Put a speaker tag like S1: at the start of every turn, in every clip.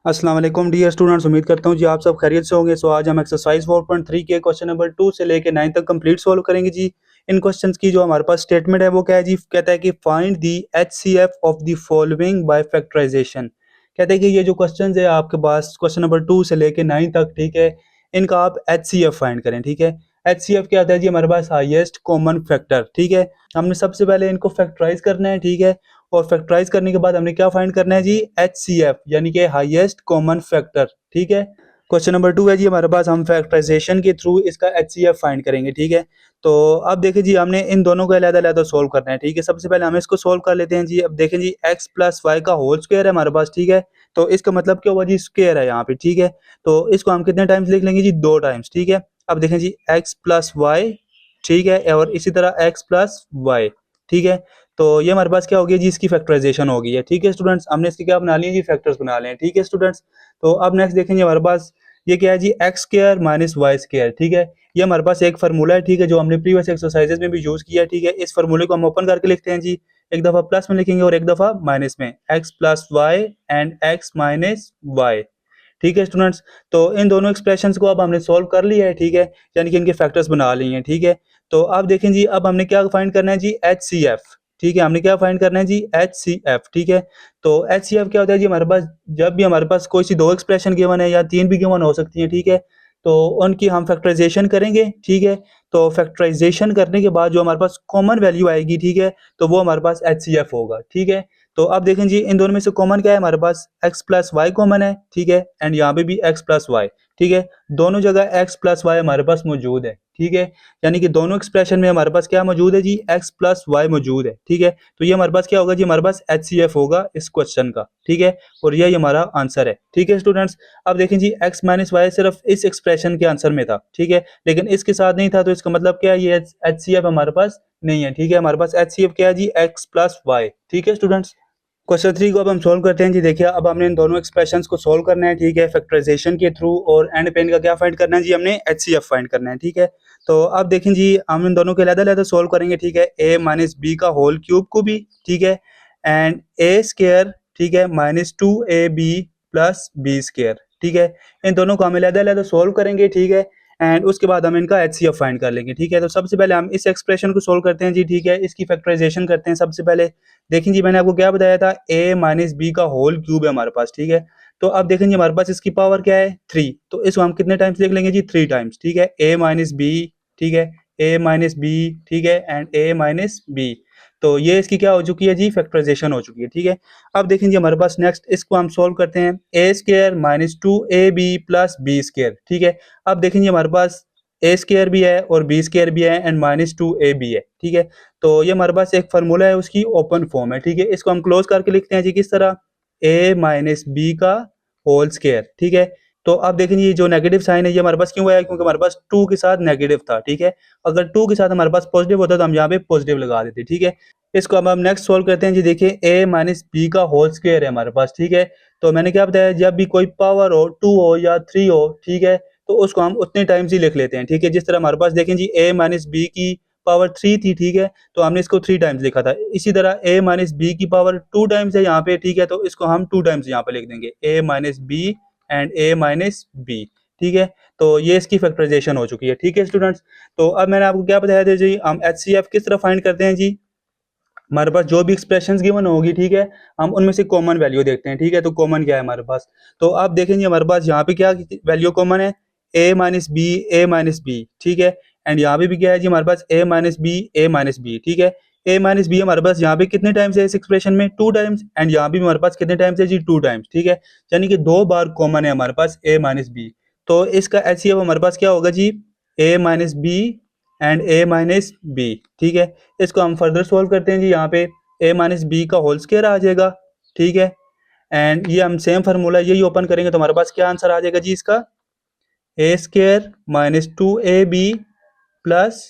S1: अस्सलाम वालेकुम dear students, उम्मीद करता हूँ जी आप सब खैरियत से होंगे। सो आज हम एक्सरसाइज 4.3 के क्वेश्चन नंबर 2 से लेके 9 तक कंप्लीट सॉल्व करेंगे जी। इन क्वेश्चंस की जो हमारे पास स्टेटमेंट है वो क्या है जी, कहता है कि find the HCF of the following by factorization. कहते हैं कि ये जो क्वेश्चन है आपके पास क्वेश्चन नंबर 2 से लेके 9 तक, ठीक है, इनका आप एचसीएफ फाइंड करें। ठीक है, एचसीएफ क्या होता है जी, हमारे पास हाईएस्ट कॉमन फैक्टर। ठीक है, हमने सबसे पहले इनको फैक्टराइज करना है। ठीक है, और फैक्टराइज करने के बाद हमने क्या फाइंड करना है जी, एचसीएफ यानी कि हाईएस्ट कॉमन फैक्टर। ठीक है, क्वेश्चन नंबर 2 है जी हमारे पास, हम फैक्टराइजेशन के थ्रू इसका एचसीएफ फाइंड करेंगे। ठीक है, तो अब देखिए जी, हमने इन दोनों को अलग-अलग सोल्व करना है। ठीक है, सबसे पहले हम इसको सोल्व कर लेते हैं जी। अब देखें जी, x प्लस वाई का होल स्क्वायर है हमारे पास। ठीक है, तो इसका मतलब क्या हुआ जी, स्क्वायर है यहाँ पे। ठीक है, तो इसको हम कितने टाइम्स लिख लेंगे जी, 2 टाइम्स। ठीक है, अब देखें जी, x प्लस वाई, ठीक है, और इसी तरह x प्लस वाई। ठीक है, तो ये हमारे पास क्या हो गया जी, इसकी फैक्टराइजेशन हो गई है। ठीक है स्टूडेंट्स, हमने इसके क्या बना लिए जी, फैक्टर्स बना लिए हैं। ठीक है स्टूडेंट्स, तो अब नेक्स्ट देखेंगे हमारे पास ये क्या है जी, x square minus y square. ठीक है, ये हमारे पास एक फार्मूला है। ठीक है, जो हमने प्रीवियस एक्सरसाइजेज में भी यूज किया है। ठीक है, इस फार्मूले को हम ओपन करके लिखते हैं जी। एक दफा प्लस में लिखेंगे और एक दफा माइनस में, x plus y and x minus y. ठीक है स्टूडेंट्स, तो इन दोनों एक्सप्रेशंस को अब हमने सॉल्व कर लिया है। ठीक है, यानी कि इनके फैक्टर्स बना लिए हैं। ठीक है, तो अब देखें जी, अब हमने क्या फाइंड करना है जी, एचसीएफ। ठीक है, हमने क्या फाइंड करना है जी, एचसीएफ। ठीक है, तो एचसीएफ क्या होता है जी, हमारे पास जब भी हमारे पास कोई सी दो एक्सप्रेशन गिवन है या तीन भी गिवन हो सकती है। ठीक है, तो उनकी हम फैक्टराइजेशन करेंगे। ठीक है, तो फैक्टराइजेशन करने के बाद जो हमारे पास कॉमन वैल्यू आएगी, ठीक है, तो वो हमारे पास एचसीएफ होगा। ठीक है, तो अब देखें जी, इन दोनों में से कॉमन क्या है हमारे पास, x प्लस वाई कॉमन है। ठीक है, एंड यहाँ पे भी x प्लस वाई। ठीक है, दोनों जगह x प्लस वाई हमारे पास मौजूद है। ठीक है, यानी कि दोनों एक्सप्रेशन में हमारे पास क्या मौजूद है जी, x प्लस वाई मौजूद है। ठीक है, तो ये हमारे पास क्या होगा जी, हमारे पास एचसीएफ होगा इस क्वेश्चन का। ठीक है, और यही हमारा आंसर है। ठीक है स्टूडेंट्स, अब देखें जी, x माइनस वाई सिर्फ इस एक्सप्रेशन के आंसर में था। ठीक है, लेकिन इसके साथ नहीं था, तो इसका मतलब क्या है, ये एचसीएफ हमारे पास नहीं है। ठीक है, हमारे पास एचसीएफ क्या है जी, x प्लस वाई। ठीक है स्टूडेंट्स, क्वेश्चन 3 को अब हम सोल्व करते हैं जी। देखिए, अब हमने इन दोनों एक्सप्रेशंस को सोल्व करना है। ठीक है, फैक्टराइजेशन के थ्रू, और एंड पे इनका क्या फाइंड करना है जी, हमने एचसीएफ फाइंड करना है। ठीक है, तो अब देखें जी, हम इन दोनों के अलग-अलग सोल्व करेंगे। ठीक है, a माइनस बी का होल क्यूब को भी। ठीक है, एंड a स्क्वायर, ठीक है, minus 2ab plus b square. ठीक है, इन दोनों को हम अलग-अलग सोल्व करेंगे। ठीक है, एंड उसके बाद हम इनका एचसीएफ फाइंड कर लेंगे। ठीक है, तो सबसे पहले हम इस एक्सप्रेशन को सोल्व करते हैं जी। ठीक है, इसकी फैक्टराइजेशन करते हैं सबसे पहले। देखें जी, मैंने आपको क्या बताया था, a माइनस बी का होल क्यूब है हमारे पास। ठीक है, तो अब देखें जी, हमारे पास इसकी पावर क्या है, 3, तो इसको हम कितने टाइम्स लिख लेंगे जी, 3 टाइम्स। ठीक है, a माइनस बी, ठीक है, a माइनस बी, ठीक है, एंड a माइनस बी। तो ये इसकी क्या हो चुकी है जी, फैक्टराइजेशन हो चुकी है। ठीक है, अब देखें जी, हमारे पास नेक्स्ट इसको हम सोल्व करते हैं, a square minus 2ab plus b square. ठीक है, अब देखें जी, हमारे पास a स्क्वायर भी है और b स्क्वायर भी है एंड माइनस 2a भी है। ठीक है, तो ये हमारे पास एक फार्मूला है, उसकी ओपन फॉर्म है। ठीक है, इसको हम क्लोज करके लिखते हैं जी, किस तरह, a माइनस बी का होल स्क्वायर। ठीक है, तो अब देखें ये जो नेगेटिव साइन है, ये हमारे पास क्यों आया, क्योंकि हमारे पास 2 के साथ नेगेटिव था। ठीक है, अगर 2 के साथ हमारे पास पॉजिटिव होता तो हम यहाँ पे पॉजिटिव लगा देते। ठीक है, इसको अब हम नेक्स्ट सोल्व करते हैं जी। देखिए, a माइनस बी का होल स्क्वायर है हमारे पास। ठीक है, तो मैंने क्या बताया, जब भी कोई पावर हो, 2 हो या 3 हो, ठीक है, तो उसको हम उतने टाइम्स ही लिख लेते हैं। ठीक है, जिस तरह हमारे पास देखें जी, a माइनस बी की पावर 3 थी। ठीक है, तो हमने इसको 3 टाइम्स लिखा था। इसी तरह a माइनस बी की पावर 2 टाइम्स है यहाँ पे। ठीक है, तो इसको हम 2 टाइम्स यहाँ पे लिख देंगे, a minus b and a minus b. ठीक है, तो ये इसकी फैक्टराइजेशन हो चुकी है। ठीक है स्टूडेंट्स, तो अब मैंने आपको क्या बताया था जी, हम एचसीएफ किस तरह फाइंड करते हैं जी, हमारे पास जो भी एक्सप्रेशंस गिवन होगी, ठीक है, हम उनमें से कॉमन वैल्यू देखते हैं। ठीक है, तो कॉमन क्या है हमारे पास, तो आप देखेंगे हमारे पास यहाँ पे क्या वैल्यू कॉमन है, a minus b, a minus b. ठीक है, एंड यहाँ पे भी क्या है जी, हमारे पास a minus b, a minus b. ठीक है, a माइनस बी हमारे पास यहाँ पे कितने टाइम्स है इस एक्सप्रेशन में, 2 टाइम्स, एंड यहाँ पे भी हमारे पास कितने टाइम्स है जी, 2 टाइम्स। ठीक है, यानी कि 2 बार कॉमन है हमारे पास a माइनस बी। तो इसका एचसीएफ हमारे पास क्या होगा जी, a minus b and a minus b. ठीक है, इसको हम फर्दर सोल्व करते हैं जी। यहाँ पे a माइनस बी का होल स्क्वायर आ जाएगा। ठीक है, एंड ये हम सेम फार्मूला यही ओपन करेंगे तो हमारे पास क्या आंसर आ जाएगा जी, इसका a square minus 2ab plus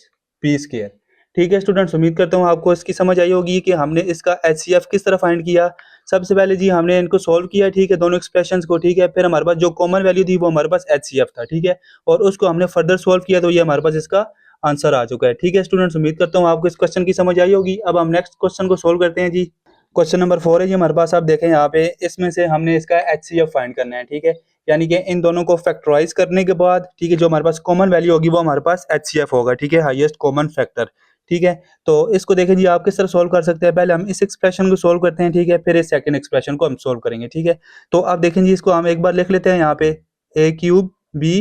S1: b square. ठीक है स्टूडेंट्स, उम्मीद करता हूँ आपको इसकी समझ आई होगी कि हमने इसका एचसीएफ किस तरह फाइंड किया। सबसे पहले जी हमने इनको सोल्व किया। ठीक है, दोनों एक्सप्रेशंस को। ठीक है, फिर हमारे पास जो कॉमन वैल्यू थी वो हमारे पास एचसीएफ था। ठीक है, और उसको हमने फर्दर सोल्व किया तो ये हमारे पास इसका आंसर आ चुका है। ठीक है स्टूडेंट्स, उम्मीद करता हूँ आपको इस क्वेश्चन की समझ आई होगी। अब हम नेक्स्ट क्वेश्चन को सोल्व करते हैं जी। क्वेश्चन नंबर 4 है जी हमारे पास। आप देखें यहाँ पे, इसमें से हमने इसका HCF फाइंड करना है, ठीक है। यानी कि इन दोनों को फैक्टराइज करने के बाद, ठीक है, जो हमारे पास कॉमन वैल्यू होगी वो हमारे पास HCF होगा, ठीक है, हाईएस्ट कॉमन फैक्टर, ठीक है। तो इसको देखें जी, आप किस तरह सोल्व कर सकते हैं। पहले हम इस एक्सप्रेशन को सोल्व करते हैं, ठीक है, फिर इस सेकंड एक्सप्रेशन को हम सोल्व करेंगे, ठीक है। तो आप देखें जी, इसको हम एक बार लिख लेते हैं यहाँ पे, a cube b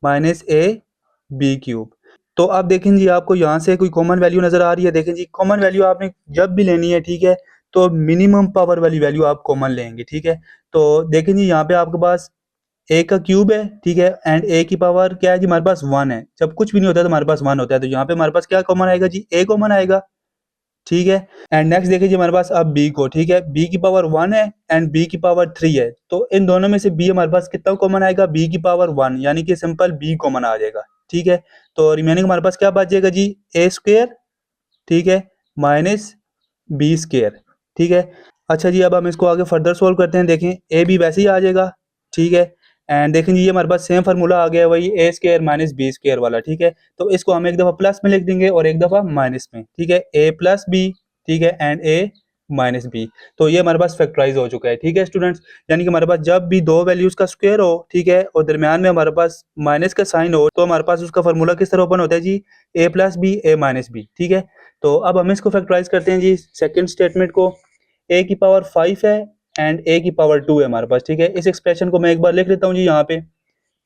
S1: minus a b cube. तो आप देखें जी, आपको यहाँ से कोई कॉमन वैल्यू नजर आ रही है। देखें जी, कॉमन वैल्यू आपने जब भी लेनी है, ठीक है, तो मिनिमम पावर वाली वैल्यू आप कॉमन लेंगे, ठीक है। तो देखें जी, यहाँ पे आपके पास a का क्यूब है, ठीक है, एंड a की पावर क्या है जी, हमारे पास 1 है। जब कुछ भी नहीं होता है तो हमारे पास 1 होता है, तो यहाँ पे हमारे पास क्या कॉमन आएगा जी, a कॉमन आएगा, ठीक है। एंड नेक्स्ट देखिए जी, हमारे पास अब b को, ठीक है, b की पावर 1 है एंड b की पावर 3 है। तो इन दोनों में से b हमारे पास कितना कॉमन आएगा, b की पावर 1, यानी कि सिंपल b कॉमन आ जाएगा, ठीक है। तो रिमेनिंग हमारे पास क्या बचेगा जी, a स्क्वायर, ठीक है, माइनस बी स्क्वायर, ठीक है। अच्छा जी, अब हम इसको आगे फर्दर सोल्व करते हैं। देखें, ए भी वैसे ही आ जाएगा, ठीक है। एंड देखें जी, ये हमारे पास सेम फार्मूला आ गया, वही ए स्क्वायर माइनस बी स्क्वायर वाला, ठीक है। तो इसको हम एक दफ़ा प्लस में लिख देंगे और एक दफ़ा माइनस में, ठीक है, ए प्लस बी, ठीक है, एंड ए माइनस बी। तो ये हमारे पास फैक्टराइज हो चुका है, ठीक है स्टूडेंट्स। यानी कि हमारे पास जब भी दो वैल्यूज का स्क्वायर हो, ठीक है, और दरमियान में हमारे पास माइनस का साइन हो, तो हमारे पास उसका फार्मूला किस तरह ओपन होता है जी, a plus B a minus b, ठीक है। तो अब हम इसको फैक्टराइज करते हैं जी, सेकंड स्टेटमेंट को। a की पावर 5 है एंड a की पावर 2 है हमारे पास, ठीक है। इस एक्सप्रेशन को मैं एक बार लिख लेता हूँ जी यहाँ पे,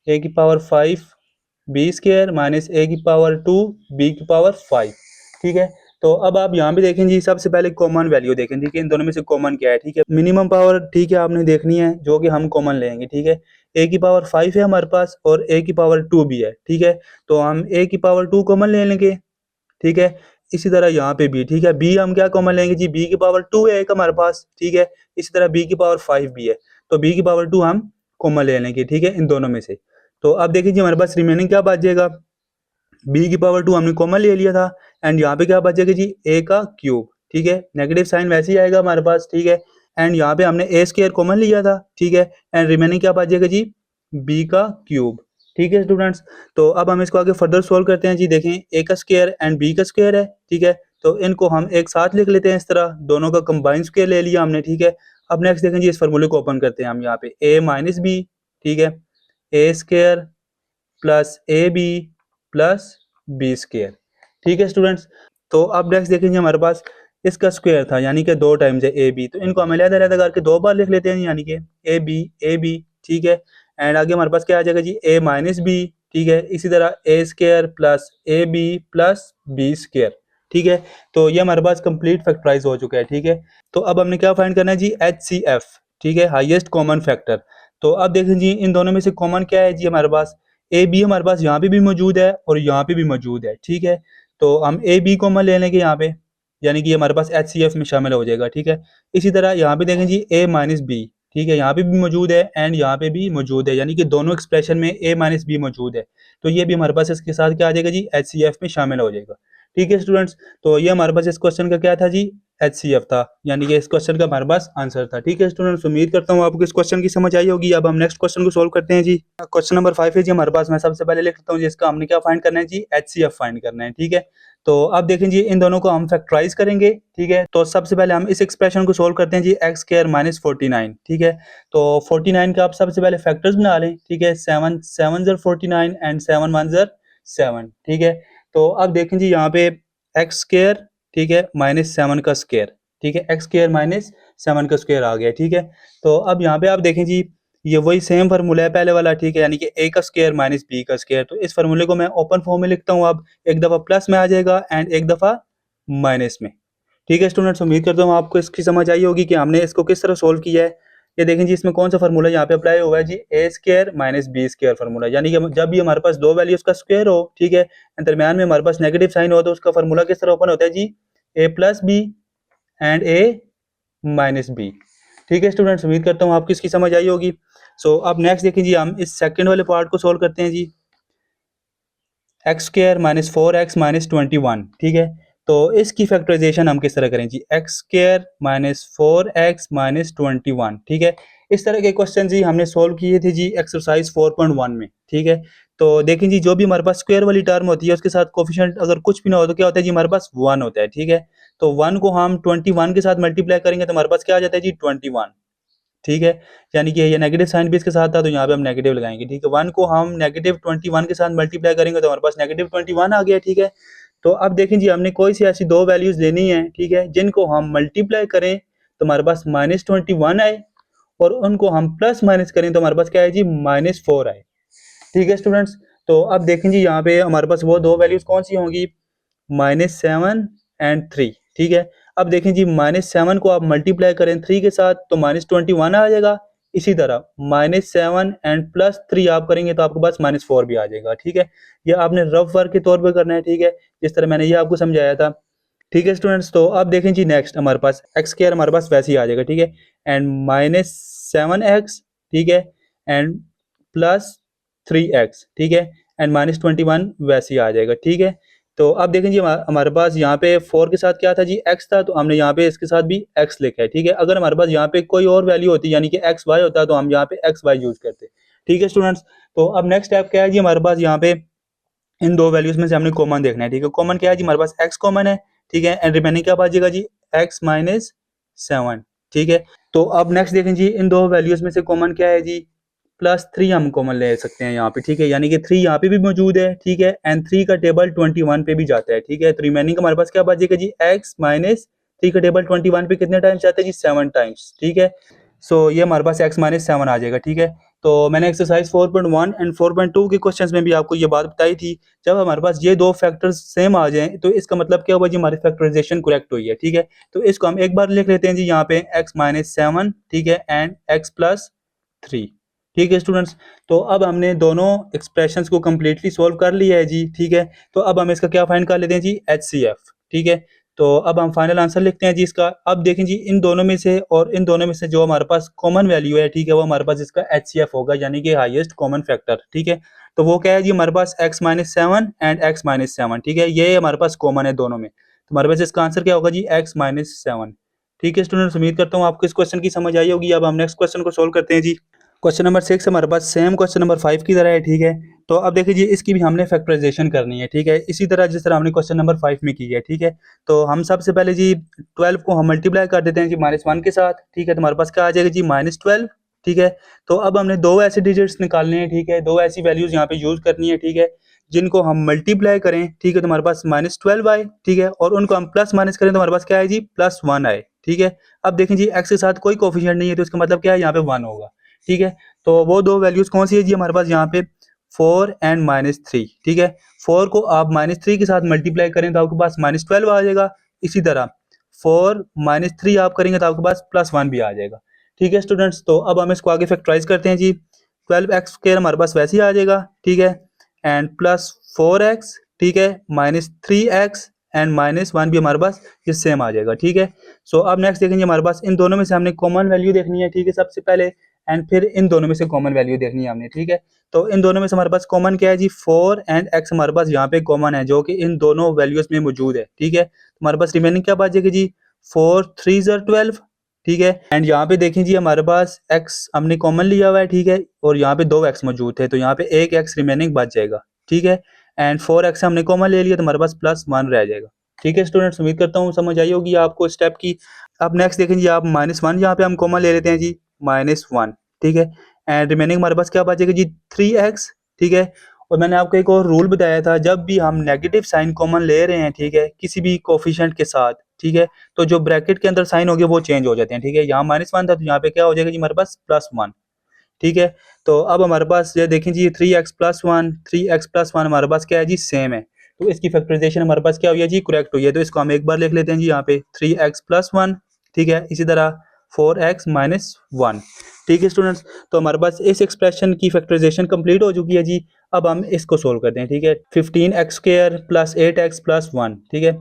S1: a की power 5 b square minus a की पावर 2 b की पावर 5, ठीक है। तो अब आप यहाँ पे देखें जी, सबसे पहले कॉमन वैल्यू देखें, ठीक है, इन दोनों में से कॉमन क्या है, ठीक है। मिनिमम पावर, ठीक है, आपने देखनी है, जो कि हम कॉमन लेंगे, ठीक है। a की पावर 5 है हमारे पास और a की पावर 2 भी है, ठीक है। तो हम a की पावर 2 कॉमन ले लेंगे, ठीक है। इसी तरह यहाँ पे भी, ठीक है, बी हम क्या कॉमन लेंगे जी, बी की पावर 2 है एक हमारे पास, ठीक है। इसी तरह बी की पावर 5 भी है, तो बी की पावर 2 हम कॉमन ले लेंगे, ठीक है, इन दोनों में से। तो अब देखिए जी, हमारे पास रिमेनिंग क्या बच जाएगा, बी की पावर 2 हमने कॉमन ले लिया था एंड यहाँ पे क्या बचेगा जी, ए का क्यूब, ठीक है, नेगेटिव साइन वैसे ही आएगा हमारे पास, ठीक है। एंड यहाँ पे हमने ए स्क्वायर कॉमन लिया था, ठीक है, एंड रिमेनिंग क्या बचेगा जी, बी का क्यूब, ठीक है स्टूडेंट्स। तो अब हम इसको आगे फर्दर सोल्व करते हैं जी। देखें, ए का स्क्वायर एंड बी का स्क्वायर है, ठीक है, तो इनको हम एक साथ लिख लेते हैं, इस तरह दोनों का कंबाइन स्क्वायर ले लिया हमने, ठीक है। अब नेक्स्ट देखें जी, इस फार्मूले को ओपन करते हैं हम यहाँ पे, ए माइनस बी, ठीक है, a square plus a b plus b square, ठीक है स्टूडेंट्स। तो अब नेक्स्ट देखेंगे, हमारे पास इसका स्क्वायर था, यानी कि 2 टाइम्स है ए बी, तो इनको हम अलग-अलग करके 2 बार लिख लेते हैं, यानी कि ए बी, ठीक है। एंड आगे हमारे पास क्या आ जाएगा जी, ए माइनस बी, ठीक है, इसी तरह a square plus a b plus b square, ठीक है। तो ये हमारे पास कंप्लीट फैक्टराइज हो चुका है, ठीक है। तो अब हमने क्या फाइंड करना है जी, HCF, ठीक है, हाईएस्ट कॉमन फैक्टर। तो अब देखें जी, इन दोनों में से कॉमन क्या है जी, हमारे पास ए बी हमारे पास यहाँ पे भी मौजूद है और यहाँ पे भी मौजूद है, ठीक है। तो हम ए बी कॉमन ले लेंगे यहाँ पे, यानी कि ये हमारे पास HCF में शामिल हो जाएगा, ठीक है। इसी तरह यहाँ पे देखें जी, ए माइनस बी, ठीक है, यहाँ पे भी मौजूद है एंड यहाँ पे भी मौजूद है, यानी कि दोनों एक्सप्रेशन में ए माइनस बी मौजूद है। तो ये भी हमारे पास इसके साथ क्या आ जाएगा जी, HCF में शामिल हो जाएगा, ठीक है स्टूडेंट्स। तो ये हमारे पास इस क्वेश्चन का क्या था जी, HCF था, यानी कि इस क्वेश्चन का हमारे पास आंसर था, ठीक है स्टूडेंट्स। उम्मीद करता हूँ आपको इस क्वेश्चन की समझ आई होगी। अब हम नेक्स्ट क्वेश्चन को सोल्व करते हैं जी। क्वेश्चन नंबर 5 है जी हमारे पास। मैं सबसे पहले लिख लेता हूँ जी, इसका हमने क्या फाइंड करना है जी, HCF फाइंड करना है, ठीक है। तो अब देखें जी, इन दोनों को हम फैक्टराइज करेंगे, ठीक है। तो सबसे पहले हम इस एक्सप्रेशन को सोल्व करते हैं जी, एक्स स्क्वायर माइनस 49, ठीक है। तो 49 का आप सबसे पहले फैक्टर्स बना लें, ठीक है, 7 7 ज़र 49 एंड 7 1 ज़र 7, ठीक है। तो अब देखें जी, यहाँ पे एक्स स्क्वायर, ठीक है, माइनस 7 का स्क्वायर, ठीक है, एक्स स्क्वायर माइनस 7 का स्क्वायर आ गया, ठीक है। तो अब यहाँ पे आप देखें जी, ये वही सेम फार्मूला है पहले वाला, ठीक है, यानी कि ए का स्क्वायर माइनस बी का स्क्वायर। तो इस फार्मूले को मैं ओपन फॉर्म में लिखता हूँ, अब एक दफ़ा प्लस में आ जाएगा एंड एक दफ़ा माइनस में, ठीक है स्टूडेंट्स। उम्मीद करता हूँ आपको इसकी समझ आई होगी कि हमने इसको किस तरह सोल्व किया है। ये देखें जी, इसमें कौन सा फार्मूला यहाँ पे अप्लाई हुआ है जी, a square minus b square formula, यानी कि जब भी हमारे पास दो वैल्यूज का स्क्वायर हो, ठीक है, दरमियान में हमारे पास नेगेटिव साइन हो, तो उसका फार्मूला किस तरह ओपन होता है जी, a plus b and a minus b, ठीक है स्टूडेंट्स। उम्मीद करता हूँ आपको इसकी समझ आई होगी। सो अब नेक्स्ट देखें जी, हम इस सेकंड वाले पार्ट को सोल्व करते हैं जी, x square minus 4x minus 21, ठीक है। तो इसकी फैक्टराइजेशन हम किस तरह करें जी, x square minus 4x minus 21, ठीक है। इस तरह के क्वेश्चन जी हमने सोल्व किए थे जी एक्सरसाइज 4.1 में, ठीक है। तो देखें जी जो भी हमारे पास स्क्वायर वाली टर्म होती है उसके साथ कोफिशिएंट अगर कुछ भी ना हो तो क्या होता है जी हमारे पास 1 होता है, ठीक है। तो 1 को हम 21 के साथ मल्टीप्लाई करेंगे तो हमारे पास क्या आ जाता है जी 21, ठीक है। यानी कि ये नेगेटिव साइन भी इसके साथ था तो यहाँ पे हम नेगेटिव लगाएंगे, ठीक है। 1 को हम नेगेटिव 21 के साथ मल्टीप्लाई करेंगे तो हमारे पास नेगेटिव 21 आ गया, ठीक है। तो अब देखें जी हमने कोई सी ऐसी दो वैल्यूज लेनी है, ठीक है, जिनको हम मल्टीप्लाई करें तो हमारे पास -21 आए और उनको हम प्लस माइनस करें तो हमारे पास क्या है जी -4 आए, ठीक है स्टूडेंट्स। तो अब देखें जी यहाँ पे हमारे पास वो दो वैल्यूज कौन सी होंगी, -7 एंड 3, ठीक है। अब देखें जी -7 को आप मल्टीप्लाई करें 3 के साथ तो -21 आ जाएगा। इसी तरह -7 एंड +3 आप करेंगे तो आपके पास -4 भी आ जाएगा, ठीक है। ये आपने रफ वर्क के तौर पे करना है, ठीक है, जिस तरह मैंने ये आपको समझाया था, ठीक है स्टूडेंट्स। तो अब देखें जी नेक्स्ट हमारे पास एक्स स्क्वायर हमारे पास वैसे ही आ जाएगा, ठीक है, एंड -7x, ठीक है, एंड +3x, ठीक है, एंड -21 वैसे ही आ जाएगा, ठीक है। तो अब देखें जी हमारे पास यहाँ पे 4 के साथ क्या था जी x था, तो हमने यहाँ पे इसके साथ भी x लिखा है, ठीक है। अगर हमारे पास यहाँ पे कोई और वैल्यू होती यानी कि एक्स वाई होता तो हम यहाँ पे एक्स वाई यूज करते, ठीक है स्टूडेंट्स। तो अब नेक्स्ट स्टेप क्या है जी हमारे पास यहाँ पे इन दो वैल्यूज में से हमने कॉमन देखना है, ठीक है। कॉमन क्या है जी हमारे पास x कॉमन है, ठीक है, एंड रिमेनिंग क्या बचेगा जी x-7, ठीक है। तो अब नेक्स्ट देखें जी इन दो वैल्यूज में से कॉमन क्या है जी +3 हम कॉमन ले सकते हैं यहाँ पे, ठीक है, यानी कि 3 यहाँ पे भी मौजूद है, ठीक है, एंड 3 का टेबल 21 पे भी जाता है, ठीक है। तो रिमेनिंग हमारे पास क्या बचेगा जी x-3 का टेबल 21 पे कितने टाइम्स जाता है जी 7 टाइम्स, ठीक है। सो ये हमारे पास x-7 आ जाएगा, ठीक है। तो मैंने एक्सरसाइज 4.1 एंड 4.2 के क्वेश्चंस में भी आपको ये बात बताई थी, जब हमारे पास ये दो फैक्टर्स सेम आ जाएं तो इसका मतलब क्या हुआ जी हमारी फैक्टराइजेशन करेक्ट हुई है, ठीक है। तो इसको हम एक बार लिख लेते हैं जी यहाँ पे x-7, ठीक है, एंड x+3, ठीक है स्टूडेंट्स। तो अब हमने दोनों एक्सप्रेशंस को कम्प्लीटली सोल्व कर लिया है जी, ठीक है। तो अब हम इसका क्या फाइंड कर लेते हैं जी HCF, ठीक है। तो अब हम फाइनल आंसर लिखते हैं जी इसका। अब देखें जी इन दोनों में से और इन दोनों में से जो हमारे पास कॉमन वैल्यू है, ठीक है, वो हमारे पास इसका HCF होगा यानी कि हाईएस्ट कॉमन फैक्टर, ठीक है। तो वो क्या है जी हमारे पास x-7 एंड x-7, ठीक है, ये हमारे पास कॉमन है दोनों में, तो हमारे पास इसका आंसर क्या होगा जी x-7, ठीक है स्टूडेंट्स। उम्मीद करता हूँ आपको इस क्वेश्चन की समझ आई होगी। अब हम नेक्स्ट क्वेश्चन को सोल्व करते हैं जी। क्वेश्चन नंबर 6 हमारे पास सेम क्वेश्चन नंबर 5 की तरह है, ठीक है। तो अब देखिए जी इसकी भी हमने फैक्टराइजेशन करनी है, ठीक है, इसी तरह जिस तरह हमने क्वेश्चन नंबर 5 में की है, ठीक है। तो हम सबसे पहले जी 12 को हम मल्टीप्लाई कर देते हैं जी -1 के साथ, ठीक है, तो हमारे पास क्या आ जाएगा जी -12, ठीक है। तो अब हमने दो ऐसे डिजिट्स निकालने हैं, ठीक है, दो ऐसी वैल्यूज यहाँ पे यूज करनी है, ठीक है, जिनको हम मल्टीप्लाई करें, ठीक है, तो हमारे पास -12 आए, ठीक है, और उनको हम प्लस माइनस करें तो हमारे पास क्या है जी +1 आए, ठीक है। अब देखें जी एक्स के साथ कोई कोफिशिएंट नहीं है तो इसका मतलब क्या है यहाँ पे 1 होगा, ठीक है। तो वो दो वैल्यूज कौन सी है जी हमारे पास यहाँ पे 4 एंड -3, ठीक है। 4 को आप -3 के साथ मल्टीप्लाई करें तो आपके पास -12 आ जाएगा। इसी तरह 4 -3 आप करेंगे तो आपके पास +1 भी आ जाएगा, ठीक है स्टूडेंट्स। तो अब हम इसको आगे फैक्टराइज करते हैं जी। 12x² हमारे पास वैसे ही आ जाएगा, ठीक है, एंड +4x, ठीक है, -3x एंड -1 भी हमारे पास ये सेम आ जाएगा, ठीक है। सो अब नेक्स्ट देखेंगे हमारे पास इन दोनों में से हमने कॉमन वैल्यू देखनी है, ठीक है, सबसे पहले, एंड फिर इन दोनों में से कॉमन वैल्यू देखनी है हमने, ठीक है। तो इन दोनों में से हमारे पास कॉमन क्या है जी 4 एंड x हमारे पास यहाँ पे कॉमन है जो कि इन दोनों वैल्यूज में मौजूद है, ठीक है। हमारे पास रिमेनिंग क्या बचेगी जी 4 3 12, ठीक है, एंड यहाँ पे देखें जी हमारे पास x हमने कॉमन लिया हुआ है, ठीक है, और यहाँ पे 2x मौजूद थे तो यहाँ पे एक x रिमेनिंग बच जाएगा, ठीक है, एंड 4x हमने कॉमन ले लिया तो हमारे पास +1 रह जाएगा, ठीक है स्टूडेंट्स। उम्मीद करता हूँ समझ आई होगी आपको स्टेप की। अब नेक्स्ट देखें जी आप -1 यहाँ पे हम कॉमन ले लेते हैं जी -1, ठीक है, एंड रिमेनिंग हमारे पास क्या बचेगा जी 3x, ठीक है। और मैंने आपको एक और रूल बताया था, जब भी हम नेगेटिव साइन कॉमन ले रहे हैं, ठीक है, किसी भी कोफिशिएंट के साथ, ठीक है, तो जो ब्रैकेट के अंदर साइन हो गया वो चेंज हो जाते हैं, ठीक है। यहाँ -1 था तो यहाँ पे क्या हो जाएगा जी हमारे पास +1, ठीक है। तो अब हमारे पास ये देखें जी 3x+1 हमारे पास क्या है जी सेम है, तो इसकी फैक्टराइजेशन हमारे पास क्या हुई है जी करेक्ट हुई है। तो इसको हम एक बार लिख लेते हैं जी यहाँ पे 3x+1, ठीक है, इसी तरह 4x-1, ठीक है स्टूडेंट्स। तो हमारे पास इस एक्सप्रेशन की फैक्टराइजेशन कंप्लीट हो चुकी है जी। अब हम इसको सोल्व करते हैं, ठीक है। 15x² + 8x+1, ठीक है,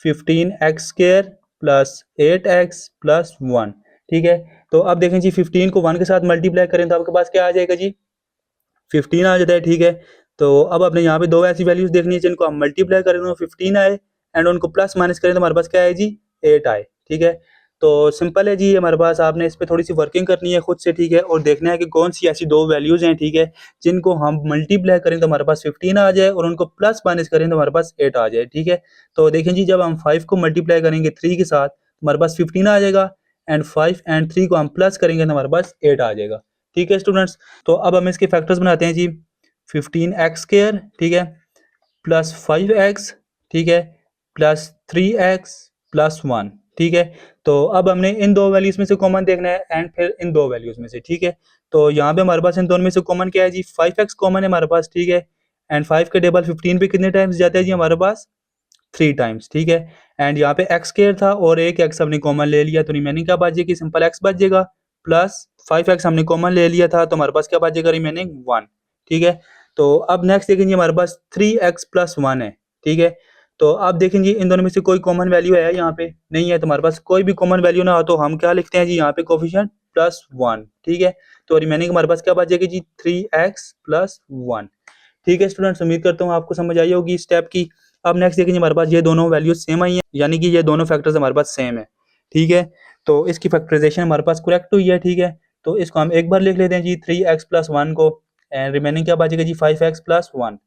S1: 15x² + 8x+1, ठीक है। तो अब देखें जी 15 को 1 के साथ मल्टीप्लाई करें तो आपके पास क्या आ जाएगा जी 15 आ जाता है, ठीक है। तो अब आपने यहाँ पे दो ऐसी वैल्यूज देखनी है जिनको हम मल्टीप्लाई करें तो 15 आए, एंड उनको प्लस माइनस करें तो हमारे पास क्या है जी 8 आए, ठीक है। तो सिंपल है जी, हमारे पास आपने इस पे थोड़ी सी वर्किंग करनी है खुद से, ठीक है, और देखना है कि कौन सी ऐसी दो वैल्यूज़ हैं, ठीक है, जिनको हम मल्टीप्लाई करें तो हमारे पास 15 आ जाए और उनको प्लस माइनस करें तो हमारे पास 8 आ जाए, ठीक है। तो देखें जी, जब हम 5 को मल्टीप्लाई करेंगे 3 के साथ हमारे पास 15 आ जाएगा, एंड 5 एंड 3 को हम प्लस करेंगे तो हमारे पास 8 आ जाएगा, ठीक है स्टूडेंट्स। तो अब हम इसके फैक्टर्स बनाते हैं जी। 15x², ठीक है, प्लस 5x, ठीक है, प्लस 3x प्लस 1, ठीक है। तो अब हमने इन दो वैल्यूज़ में से कॉमन देखना है एंड फिर इन दो वैल्यूज़ में से, ठीक है। तो यहाँ पे हमारे पास इन दोनों में से कॉमन क्या है जी, 5x कॉमन है हमारे पास, ठीक है, एंड 5 के टेबल 15 पे कितने टाइम्स जाता है जी हमारे पास, 3 टाइम्स, ठीक है। एंड यहाँ पे x² था और एक x हमने कॉमन ले लिया तो रिमेनिंग क्या बचेगी, सिंपल x बच जाएगा, प्लस 5x हमने कॉमन ले लिया था तो हमारे पास क्या बचेगा, रिमेनिंग 1, ठीक है। तो अब नेक्स्ट देखेंगे हमारे पास 3x प्लस 1 है, ठीक है। तो अब देखेंगे इन दोनों में से कोई कॉमन वैल्यू है यहाँ पे, नहीं है, तो हमारे पास कोई भी कॉमन वैल्यू ना हो तो हम क्या लिखते हैं जी, यहाँ पे कोफिशिएंट प्लस 1, ठीक है। तो रिमेनिंग हमारे पास क्या बचेगी जी, 3x प्लस 1, ठीक है स्टूडेंट्स। उम्मीद करता हूँ आपको समझ आई होगी स्टेप की। अब नेक्स्ट देखेंगे हमारे पास ये दोनों वैल्यूज सेम आई हैं, यानी कि ये दोनों फैक्टर्स हमारे पास सेम है, ठीक है। तो इसकी फैक्टराइजेशन हमारे पास करेक्ट हुई है, ठीक है। तो इसको हम एक बार लिख लेते हैं जी, 3x प्लस 1 को, एंड रिमेनिंग क्या बचेगा जी, 5x प्लस 1,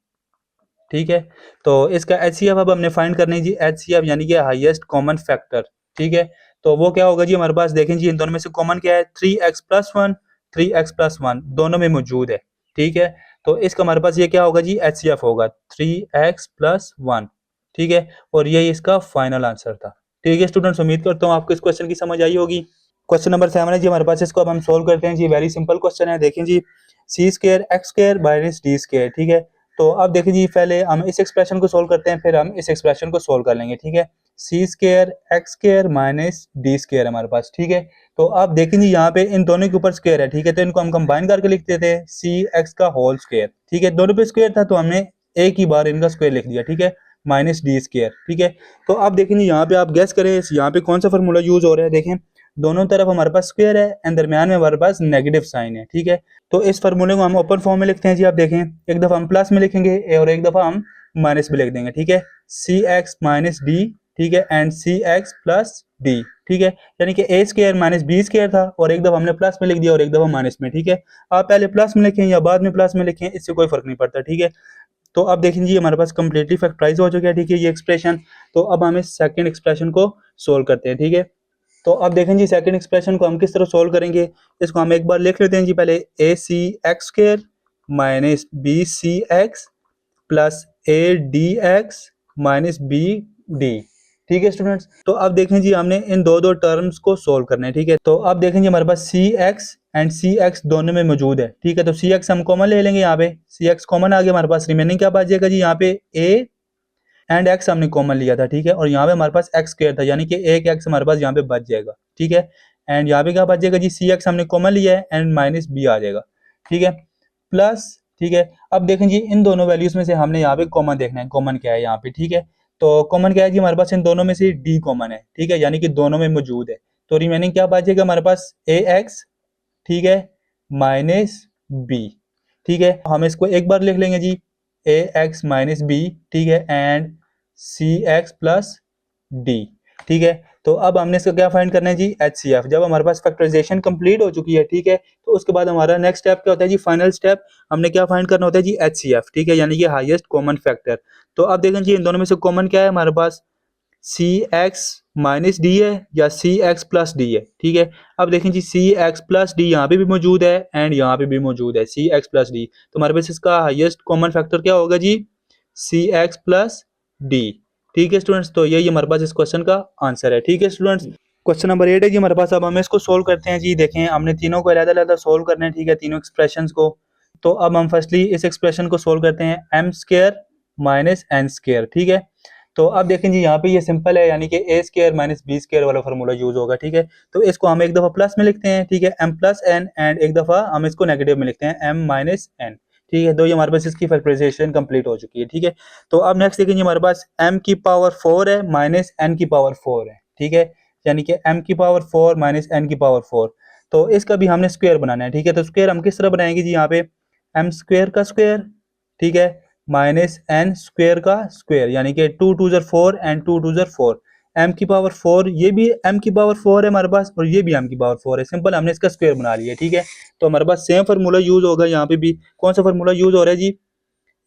S1: ठीक है। तो इसका एचसीएफ अब हमने फाइंड करना है जी, एचसीएफ यानी कि हाईएस्ट कॉमन फैक्टर, ठीक है। तो वो क्या होगा जी, हमारे पास देखें जी इन दोनों में से कॉमन क्या है, 3x प्लस 1, 3x प्लस 1 दोनों में मौजूद है, ठीक है। तो इसका हमारे पास ये क्या होगा जी, एचसीएफ होगा 3x प्लस 1, ठीक है। और ये इसका फाइनल आंसर था, ठीक है स्टूडेंट्स। उम्मीद करता हूँ आपको इस क्वेश्चन की समझ आई होगी। क्वेश्चन नंबर 7 है जी हमारे पास, इसको अब हम सोल्व करते हैं जी। वेरी सिंपल क्वेश्चन है, देखें जी, c² x² - d², ठीक है। तो अब देखिए जी, पहले हम इस एक्सप्रेशन को सोल्व करते हैं, फिर हम इस एक्सप्रेशन को सोल्व कर लेंगे, ठीक है। c² x² - d² हमारे पास, ठीक है। तो अब देखें जी, यहाँ पे इन दोनों के ऊपर स्क्वायर है, ठीक है, तो इनको हम कंबाइन करके लिख देते हैं cx का होल स्क्वायर, ठीक है। दोनों पे स्क्वायर था तो हमने एक ही बार इनका स्क्वायर लिख दिया, ठीक है, -d², ठीक है। तो अब देखें जी, यहाँ पे आप गेस करें यहाँ पे कौन सा फार्मूला यूज हो रहा है। देखें दोनों तरफ हमारे पास स्क्वायर है एंड दरमियान में हमारे पास नेगेटिव साइन है, ठीक है। तो इस फार्मूले को हम ओपन फॉर्म में लिखते हैं जी। आप देखें एक दफ़ा हम प्लस में लिखेंगे और एक दफ़ा हम माइनस में लिख देंगे, ठीक है, cx - d, ठीक है, एंड cx प्लस d, ठीक है। यानी कि a² - b² था और एक दफ़ा हमने प्लस में लिख दिया और एक दफ़ा माइनस में, ठीक है। आप पहले प्लस में लिखें या बाद में प्लस में लिखें, इससे कोई फर्क नहीं पड़ता, ठीक है। तो अब देखें जी, हमारे पास कंप्लीटली फैक्टराइज हो चुका है, ठीक है, ये एक्सप्रेशन। तो अब हम इस सेकंड एक्सप्रेशन को सोल्व करते हैं, ठीक है। तो अब देखें जी, सेकंड एक्सप्रेशन को हम किस तरह सोल्व करेंगे। इसको हम एक बार लिख लेते हैं जी, पहले ac² - bcx plus adx bd, ठीक है स्टूडेंट्स। तो अब देखें जी, हमने इन दो दो टर्म्स को सोल्व करना है, ठीक है। तो अब देखें जी, हमारे पास cx एंड cx दोनों में मौजूद है, ठीक है। तो cx हम कॉमन ले लेंगे, यहाँ पे cx कॉमन आ गया, हमारे पास रिमेनिंग क्या बच जाएगा जी, यहाँ पे a एंड x हमने कॉमन लिया था, ठीक है, और यहाँ पे हमारे पास x² था, यानी कि एक x हमारे पास यहाँ पे बच जाएगा, ठीक है। एंड यहाँ पे क्या बच जाएगा जी, cx हमने कॉमन लिया है एंड -b आ जाएगा, ठीक है, प्लस, ठीक है। अब देखें जी, इन दोनों वैल्यूज में से हमने यहाँ पे कॉमन देखना है, कॉमन क्या है यहाँ पे, ठीक है। तो कॉमन क्या है जी, हमारे पास इन दोनों में से d कॉमन है, ठीक है, यानी कि दोनों में मौजूद है। तो रिमेनिंग क्या बच जाएगा हमारे पास, ax, ठीक है, -b, ठीक है। हम इसको एक बार लिख लेंगे जी, ax -b, ठीक है, एंड cx प्लस d, ठीक है। तो अब हमने इसका क्या फाइंड करना है जी, HCF। जब हमारे पास फैक्टराइजेशन कंप्लीट हो चुकी है, ठीक है, तो उसके बाद हमारा नेक्स्ट स्टेप क्या होता है जी, फाइनल स्टेप, हमने क्या फाइंड करना होता है जी, HCF, ठीक है, यानी कि हाईएस्ट कॉमन फैक्टर। तो अब देखें जी, इन दोनों में से कॉमन क्या है हमारे पास, cx - d है या cx प्लस d है, ठीक है। अब देखें जी, cx प्लस d यहाँ पे भी मौजूद है एंड यहाँ पे भी मौजूद है, cx प्लस d। तो हमारे पास इसका हाईएस्ट कॉमन फैक्टर क्या होगा जी, cx प्लस d, ठीक है स्टूडेंट्स। तो यही हमारे पास इस क्वेश्चन का आंसर है, ठीक है स्टूडेंट्स। क्वेश्चन नंबर 8 है जी हमारे पास। अब हम इसको सोल्व करते हैं जी। देखें हमने तीनों को अलग-अलग सोल्व करना है, ठीक है, तीनों एक्सप्रेशंस को। तो अब हम फर्स्टली इस एक्सप्रेशन को सोल्व करते हैं, m² - n², ठीक है। तो अब देखें जी, यहाँ पे ये सिंपल है, यानी कि a² - b² वाला फार्मूला यूज होगा, ठीक है। तो इसको हम एक दफ़ा प्लस में लिखते हैं, ठीक है, m प्लस n, एंड एक दफ़ा हम इसको नेगेटिव में लिखते हैं, m माइनस n, ठीक है। तो ये हमारे पास इसकी फैक्टराइजेशन कंप्लीट हो चुकी है, ठीक है। तो अब नेक्स्ट देखेंगे, हमारे पास m की पावर 4 है माइनस n की पावर 4 है, ठीक है, यानी कि m की पावर 4 माइनस n की पावर 4। तो इसका भी हमने स्क्वायर बनाना है, ठीक है। तो स्क्वायर हम किस तरह बनाएंगे जी, यहाँ पे m² का स्क्वायर, ठीक है, -n² का स्क्वायर, यानी कि 2 2 4 एंड 2 2 4, m की पावर 4, ये भी m की पावर 4 है हमारे पास और ये भी m की पावर 4 है। सिंपल हमने इसका स्क्वायर बना लिया, ठीक है। तो हमारे पास सेम फार्मूला यूज होगा यहाँ पे भी। कौन सा फार्मूला यूज हो रहा है जी?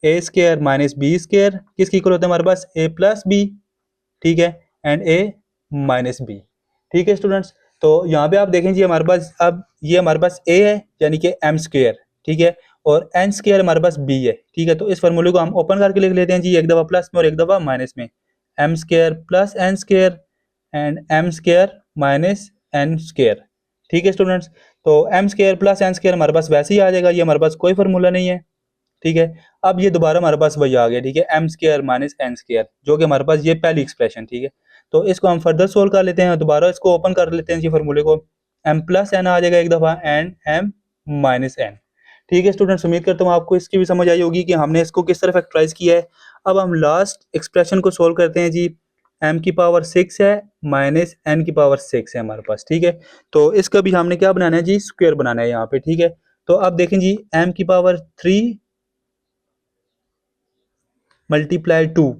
S1: A square minus b square किसकी इक्वल होता है हमारे पास? a प्लस बी, ठीक है, एंड a माइनस बी, ठीक है स्टूडेंट्स। तो यहाँ पे आप देखें जी हमारे पास अब ये हमारे पास a है यानी कि m स्क्वायर, ठीक है, और n स्क्वायर हमारे पास b है, ठीक है। तो इस फार्मूले को हम ओपन करके लिख लेते हैं जी, एक दफ़ा प्लस में और एक दफ़ा माइनस में। m square plus n square and m square minus n square, ठीक है स्टूडेंट्स। तो m square plus n square हमारे पास वैसे ही आ जाएगा, ये हमारे पास कोई फार्मूला नहीं है, ठीक है। अब ये दोबारा हमारे पास वही आ गया, ठीक है, m square minus n square, जो कि हमारे पास ये पहली एक्सप्रेशन, ठीक है। तो इसको हम फर्दर सोल्व कर लेते हैं, दोबारा इसको ओपन कर लेते हैं जी फार्मूले को। m प्लस n आ जाएगा एक दफ़ा एंड m माइनस n, ठीक है स्टूडेंट्स। उम्मीद करता हूँ आपको इसकी भी समझ आई होगी कि हमने इसको किस तरह फैक्टराइज किया है। अब हम लास्ट एक्सप्रेशन को सोल्व करते हैं जी। m की पावर 6 है माइनस n की पावर 6 है हमारे पास, ठीक है। तो इसका भी हमने क्या बनाना है जी? स्क्वायर बनाना है यहाँ पे, ठीक है। तो अब देखें जी m की पावर 3 मल्टीप्लाई 2,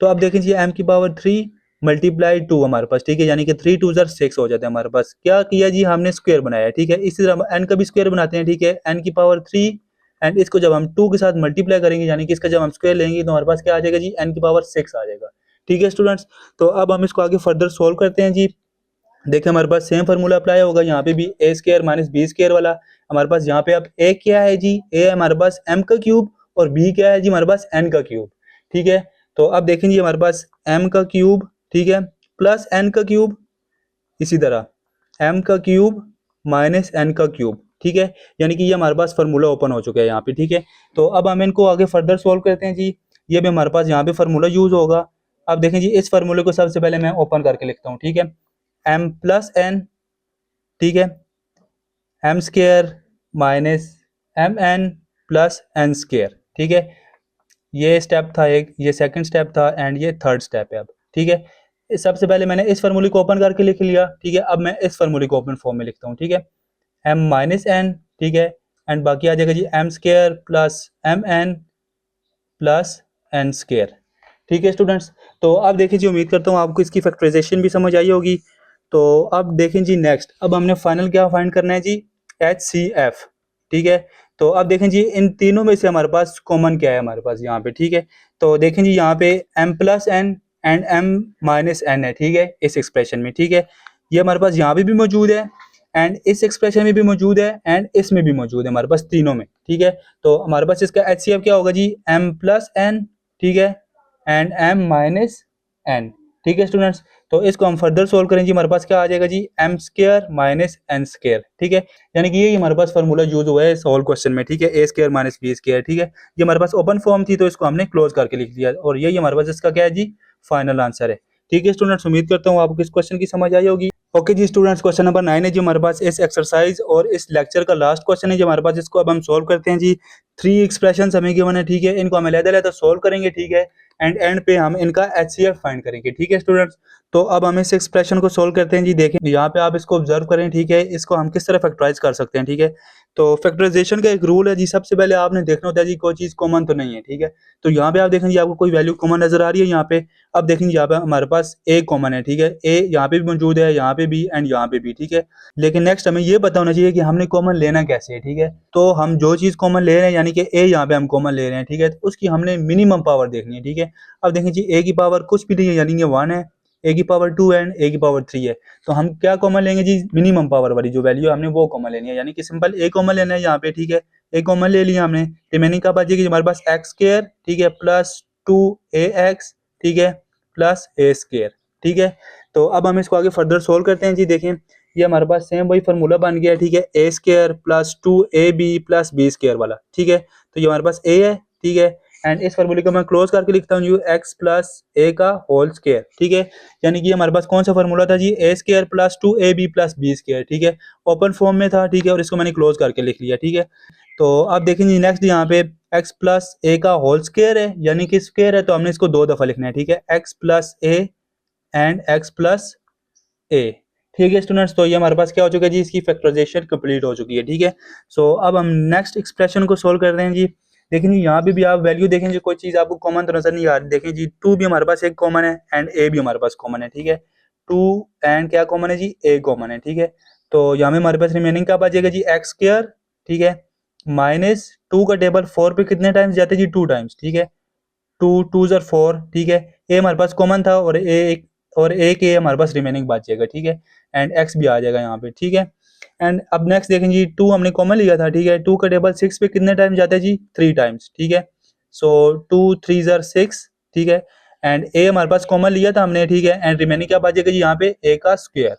S1: तो अब देखें जी m की पावर 3 मल्टीप्लाई 2 हमारे पास, ठीक है, यानी कि 3 2 ज़र 6 हो जाता है हमारे पास। क्या किया जी? हमने स्क्वायर बनाया, ठीक है। इसी तरह हम n का भी स्क्वायर बनाते हैं, ठीक है, n की पावर 3 एंड इसको जब हम 2 के साथ मल्टीप्लाई करेंगे यानी कि इसका जब हम स्क्वायर लेंगे तो हमारे पास क्या आ जाएगा जी? n की पावर 6 आ जाएगा, ठीक है स्टूडेंट्स। तो अब हम इसको आगे फर्दर सोल्व करते हैं जी। देखिए हमारे पास सेम फार्मूला अप्लाई होगा यहाँ पे भी, ए स्क्वायर माइनस बी स्क्वायर वाला। हमारे पास यहाँ पे अब ए क्या है जी? ए हमारे पास m का क्यूब और b क्या है जी? हमारे पास n का क्यूब, ठीक है। तो अब देखें जी हमारे पास m का क्यूब, ठीक है, प्लस n का क्यूब, इसी तरह m का क्यूब माइनस n का क्यूब, ठीक है। यानी कि ये हमारे पास फार्मूला ओपन हो चुका है यहाँ पे, ठीक है। तो अब हम इनको आगे फर्दर सोल्व करते हैं जी। ये भी हमारे पास यहाँ पे फार्मूला यूज होगा। अब देखें जी इस फार्मूले को सबसे पहले मैं ओपन करके लिखता हूँ, ठीक है। m प्लस n, ठीक है, m square minus m n plus n square, ठीक है। ये स्टेप था एक, ये सेकंड स्टेप था एंड ये थर्ड स्टेप है अब, ठीक है। सबसे पहले मैंने इस फार्मूले को ओपन करके लिख लिया, ठीक है। अब मैं इस फार्मूले को ओपन फॉर्म में लिखता हूँ, ठीक है, m माइनस n, ठीक है, एंड बाकी आ जाएगा जी m square plus m n plus n square, ठीक है स्टूडेंट्स। तो अब देखिए जी उम्मीद करता हूँ आपको इसकी फैक्टराइजेशन भी समझ आई होगी। तो अब देखें जी नेक्स्ट, अब हमने फाइनल क्या फाइंड करना है जी? HCF, ठीक है। तो अब देखें जी इन तीनों में से हमारे पास कॉमन क्या है हमारे पास यहाँ पे, ठीक है। तो देखें जी यहाँ पे m plus n and m minus n है, ठीक है, इस एक्सप्रेशन में, ठीक है। ये हमारे पास यहाँ पे भी मौजूद है एंड इस एक्सप्रेशन में भी मौजूद है एंड इसमें भी मौजूद है हमारे पास, तीनों में, ठीक है। तो हमारे पास इसका HCF क्या होगा जी? m प्लस n, ठीक है, एंड m माइनस n, ठीक है स्टूडेंट्स। तो इसको हम फर्दर सोल्व करें जी, हमारे पास क्या आ जाएगा जी? m square minus n square, ठीक है। यानी कि ये हमारे पास फार्मूला यूज हुआ है सोल्व क्वेश्चन में, ठीक है, a square minus b square, ठीक है। ये हमारे पास ओपन फॉर्म थी तो इसको हमने क्लोज करके लिख दिया और यही हमारे पास इसका क्या है जी? फाइनल आंसर है, ठीक है स्टूडेंट्स। उम्मीद करता हूँ आपको इस क्वेश्चन की समझ आई होगी। ओके जी स्टूडेंट्स, क्वेश्चन नंबर 9 है जी हमारे पास इस एक्सरसाइज और इस लेक्चर का लास्ट क्वेश्चन है जी हमारे पास। इसको अब हम सोल्व करते हैं जी। 3 एक्सप्रेशंस हमें गिवन है, ठीक है, इनको हम अलग-अलग सोल्व करेंगे, ठीक है, एंड एंड पे हम इनका HCF फाइंड करेंगे, ठीक है स्टूडेंट्स। तो अब हम इस एक्सप्रेशन को सोल्व करते हैं जी। देखें यहाँ पे आप इसको ऑब्जर्व करें, ठीक है, इसको हम किस तरह फैक्टराइज कर सकते हैं, ठीक है। तो फैक्टराइजेशन का एक रूल है जी, सबसे पहले आपने देखना होता है जी कोई चीज़ कॉमन तो नहीं है, ठीक है। तो यहाँ पे आप देखें जी आपको कोई वैल्यू कॉमन नजर आ रही है यहाँ पे। अब देखेंगे यहाँ पे हमारे पास a कॉमन है, ठीक है, a यहाँ पे भी मौजूद है, यहाँ पे भी एंड यहाँ पे भी, ठीक है। लेकिन नेक्स्ट हमें ये पता होना चाहिए कि हमने कॉमन लेना कैसे है, ठीक है। तो हम जो चीज़ कॉमन ले रहे हैं यानी कि a यहाँ पे हम कॉमन ले रहे हैं, ठीक है, तो उसकी हमने मिनिमम पावर देखनी है, ठीक है। अब देखें जी a की पावर कुछ भी नहीं है यानी कि 1 है, a की पावर 2 एंड a की पावर 3 है। तो हम क्या कॉमन लेंगे जी? मिनिमम पावर वाली जो वैल्यू है हमने वो कॉमन लेनी है, यानी कि सिंपल a कॉमन लेना है यहाँ पे, ठीक है। a कॉमन ले लिया हमने, रिमेनिंग क्या बचेगी हमारे पास? x स्क्वायर, ठीक है, प्लस 2ax, ठीक है, प्लस a स्क्वायर, ठीक है। तो अब हम इसको आगे फर्दर सोल्व करते हैं जी। देखें ये हमारे पास सेम वही फार्मूला बन गया है, ठीक है, a square plus 2ab plus b square वाला, ठीक है। तो ये हमारे पास a है, ठीक है, एंड इस फार्मूले को मैं क्लोज करके लिखता हूँ x प्लस a का होल स्क्वायर, ठीक है। यानी कि हमारे पास कौन सा फार्मूला था जी? a square plus 2ab plus b square, ठीक है, ओपन फॉर्म में था, ठीक है, और इसको मैंने क्लोज करके लिख लिया, ठीक है। तो अब देखेंगे नेक्स्ट यहाँ पे x प्लस a का होल स्क्वायर है यानी कि स्क्वायर है, तो हमने इसको 2 दफा लिखना है, ठीक है, x plus a and x plus a, ठीक है स्टूडेंट्स। तो ये हमारे पास क्या हो चुका है जी? इसकी फैक्टराइजेशन कंप्लीट हो चुकी है, ठीक है। सो अब हम नेक्स्ट एक्सप्रेशन को सोल्व कर रहे हैं जी। लेकिन यहाँ पे भी आप वैल्यू देखें जो कोई चीज़ आपको कॉमन तो नजर नहीं आ रही। देखें जी 2 भी हमारे पास एक कॉमन है एंड ए भी हमारे पास कॉमन है, ठीक है। 2 एंड क्या कॉमन है जी, ए कॉमन है, ठीक है। तो यहाँ में हमारे पास रिमेनिंग क्या बचेगा जी, एक्स स्क्वायर, ठीक है, माइनस 2 का टेबल 4 पे कितने टाइम्स जाते हैं जी, 2 टाइम्स, ठीक है। 2 2 ज़र 4, ठीक है। ए हमारे पास कॉमन था और एक ए हमारे पास रिमेनिंग बचेगा, ठीक है। एंड एक्स भी आ जाएगा यहाँ पे, ठीक है। एंड अब नेक्स्ट देखें जी, 2 हमने कॉमन लिया था, ठीक है। 2 का टेबल 6 पे कितने टाइम जाता है जी, 3 टाइम्स, ठीक है। सो 2 3 ज़र 6, ठीक है। एंड ए हमारे पास कॉमन लिया था हमने, ठीक है। एंड रिमेनिंग क्या बचेगा जी यहाँ पे, ए का स्क्वायर,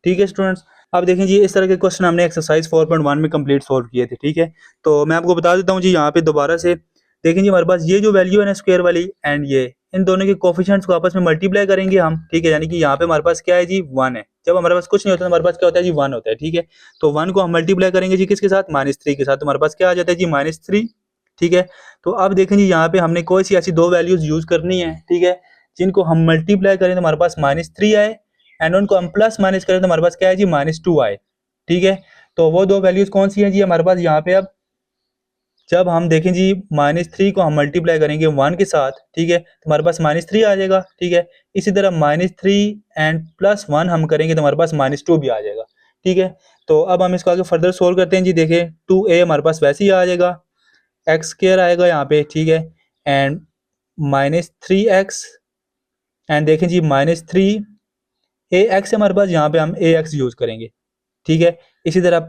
S1: ठीक है स्टूडेंट्स। अब देखें जी इस तरह के क्वेश्चन हमने एक्सरसाइज 4.1 में कंप्लीट सॉल्व किए थे, ठीक है। तो मैं आपको बता देता हूँ जी यहाँ पे दोबारा से। देखें जी हमारे पास ये जो वैल्यू है ना स्क्वायर वाली एंड ये, इन दोनों के कोफिशिएंट्स को आपस में मल्टीप्लाई करेंगे हम, ठीक है। यानी कि यहाँ पे हमारे पास क्या है जी, 1 है। जब हमारे पास कुछ नहीं होता तो हमारे पास क्या होता है जी, 1 होता है, ठीक है। तो 1 को हम मल्टीप्लाई करेंगे जी किसके साथ, -3 के साथ। तो हमारे पास क्या आ जाता है जी, -3, ठीक है। तो अब देखें जी यहाँ पे हमने कोई सी ऐसी दो वैल्यूज यूज करनी है, ठीक है, जिनको हम मल्टीप्लाई करें तो हमारे पास -3 आए एंड उनको हम प्लस माइनस करें तो हमारे पास क्या है जी, -2 आए, ठीक है। तो वो दो वैल्यूज कौन सी हैं जी हमारे पास यहाँ पे। अब जब हम देखें जी -3 को हम मल्टीप्लाई करेंगे 1 के साथ, ठीक है, तो हमारे पास -3 आ जाएगा, ठीक है। इसी तरह -3 एंड +1 हम करेंगे तो हमारे पास -2 भी आ जाएगा, ठीक है। तो अब हम इसको आगे फर्दर सोल्व करते हैं जी। देखें 2a हमारे पास वैसे ही आ जाएगा, एक्स स्क्वायर आएगा यहाँ पे, ठीक है। एंड -3x एंड देखें जी -3 ए एक्स हमारे पास, यहाँ पे हम ए एक्स यूज करेंगे, ठीक है। इसी तरह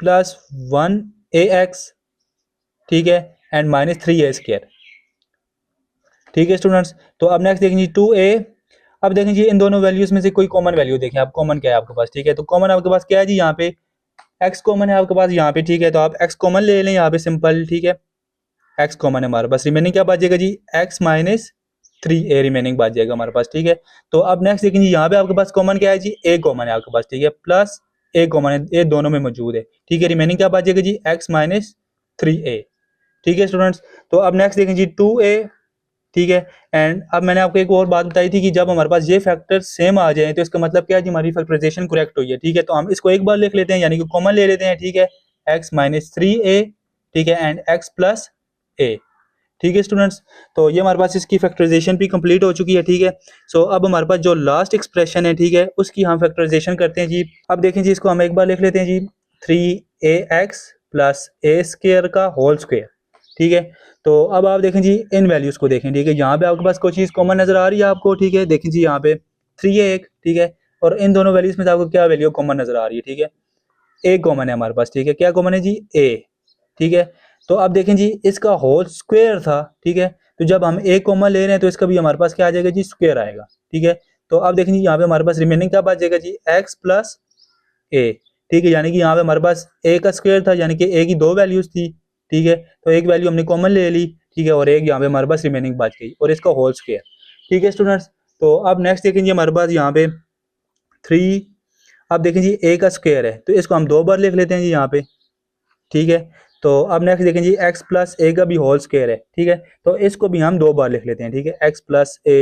S1: +1 ए एक्स, ठीक है, एंड -3a², ठीक है स्टूडेंट्स। तो अब नेक्स्ट देखेंगे 2a। अब देखें जी इन दोनों वैल्यूज में से कोई कॉमन वैल्यू देखें आप, कॉमन क्या है आपके पास, ठीक है। तो कॉमन आपके पास क्या है जी, यहाँ पे x कॉमन है आपके पास यहाँ पे, ठीक है। तो आप x कॉमन ले लें यहाँ पे सिंपल, ठीक है। x कॉमन है हमारे पास, रिमेनिंग क्या बचेगा जी, x -3a रिमेनिंग बच जाएगा हमारे पास, ठीक है। तो अब नेक्स्ट देखेंगे यहाँ पे आपके पास कॉमन क्या है जी, a कॉमन है आपके पास, ठीक है, प्लस a कॉमन है, ये दोनों में मौजूद है, ठीक है। रिमेनिंग क्या बचेगा जी, x -3a, ठीक है स्टूडेंट्स। तो अब नेक्स्ट देखें जी 2a, ठीक है। एंड अब मैंने आपको एक और बात बताई थी कि जब हमारे पास ये फैक्टर सेम आ जाए तो इसका मतलब क्या है जी, हमारी फैक्टराइजेशन करेक्ट हुई है, ठीक है। तो हम इसको एक बार लिख लेते हैं, यानी कि कॉमन ले लेते हैं, ठीक है। x -3a, ठीक है, एंड x +a, ठीक है स्टूडेंट्स। तो ये हमारे पास इसकी फैक्टराइजेशन भी कंप्लीट हो चुकी है, ठीक है। सो अब हमारे पास जो लास्ट एक्सप्रेशन है, ठीक है, उसकी हम फैक्टराइजेशन करते हैं जी। अब देखें जी इसको हम एक बार लिख लेते हैं जी, 3ax +a² का होल स्क्वायर, ठीक है। तो अब आप देखें जी इन वैल्यूज को देखें, ठीक है। यहाँ पे आपके पास कोई चीज़ कॉमन नजर आ रही है आपको, ठीक है। देखें जी यहाँ पे 3a, ठीक है, और इन दोनों वैल्यूज में से आपको क्या वैल्यू कॉमन नजर आ रही है, ठीक है। ए कॉमन है हमारे पास, ठीक है। क्या कॉमन है जी, ए, ठीक है। तो अब देखें जी इसका होल स्क्वायर था, ठीक है। तो जब हम ए कॉमन ले रहे हैं तो इसका भी हमारे पास क्या आ जाएगा जी, स्क्वायर आएगा, ठीक है। तो अब देखें जी यहाँ पे हमारे पास रिमेनिंग क्या बच जाएगा जी, x +a, ठीक है। यानी कि यहाँ पे हमारे पास a का स्क्वायर था, यानी कि a की दो वैल्यूज थी, ठीक है। तो एक वैल्यू हमने कॉमन ले ली, ठीक है, और एक यहाँ पे हमारे पास रिमेनिंग बच गई और इसका होल स्क्वायर, ठीक है स्टूडेंट्स। तो अब नेक्स्ट देखेंगे हमारे पास यहाँ पे 3, अब देखें जी a का स्क्वायर है तो इसको हम दो बार लिख लेते हैं जी यहाँ पे, ठीक है। तो अब नेक्स्ट देखें जी x +a का भी होल स्क्वायर है, ठीक है। तो इसको भी हम दो बार लिख लेते हैं, ठीक है, x +a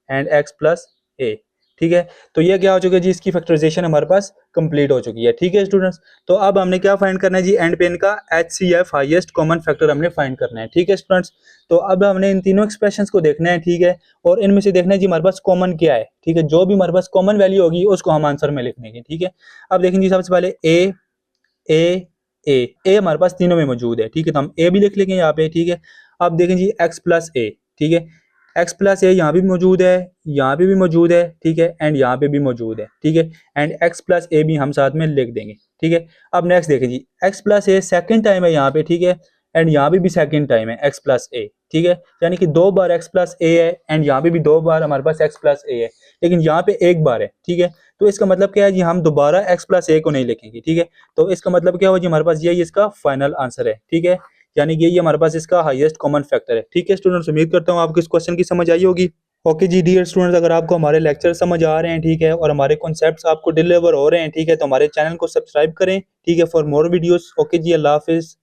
S1: and x +a, ठीक है। तो ये क्या हो चुका है जी, इसकी फैक्टराइजेशन हमारे पास कंप्लीट हो चुकी है, ठीक है स्टूडेंट्स। तो अब हमने क्या फाइंड करना है जी, एंड पे इनका HCF हाईएस्ट कॉमन फैक्टर हमने फाइंड करना है, ठीक है स्टूडेंट्स। तो अब हमने इन तीनों एक्सप्रेशंस को देखना है, ठीक है, और इनमें से देखना है जी हमारे पास कॉमन क्या है, ठीक है। जो भी हमारे पास कॉमन वैल्यू होगी उसको हम आंसर में लिख देंगे, ठीक है। अब देखें जी सबसे पहले ए ए हमारे पास तीनों में मौजूद है, ठीक है। तो हम ए भी लिख लेंगे यहाँ पे, ठीक है। अब देखें जी x +a, ठीक है, x +a यहाँ भी मौजूद है, यहाँ पे भी मौजूद है, ठीक है, एंड यहाँ पे भी मौजूद है, ठीक है। एंड x +a भी हम साथ में लिख देंगे, ठीक है। अब नेक्स्ट देखें जी x +a सेकंड टाइम है यहाँ पे, ठीक है, एंड यहाँ पे भी सेकंड टाइम है x +a, ठीक है। यानी कि दो बार x +a है एंड यहाँ पे भी दो बार हमारे पास x +a है, लेकिन यहाँ पे एक बार है, ठीक है। तो इसका मतलब क्या है जी, हम दोबारा x +a को नहीं लिखेंगे, ठीक है। तो इसका मतलब क्या हुआ जी, हमारे पास ये इसका फाइनल आंसर है, ठीक है। यानी कि ये हमारे पास इसका हाईएस्ट कॉमन फैक्टर है, ठीक है स्टूडेंट्स। उम्मीद करता हूँ आपको इस क्वेश्चन की समझ आई होगी। ओके जी डियर स्टूडेंट्स, अगर आपको हमारे लेक्चर समझ आ रहे हैं, ठीक है, और हमारे कॉन्सेप्ट्स आपको डिलीवर हो रहे हैं, ठीक है, तो हमारे चैनल को सब्सक्राइब करें, ठीक है, फॉर मोर वीडियोस। ओके जी, अल्लाह हाफिज़।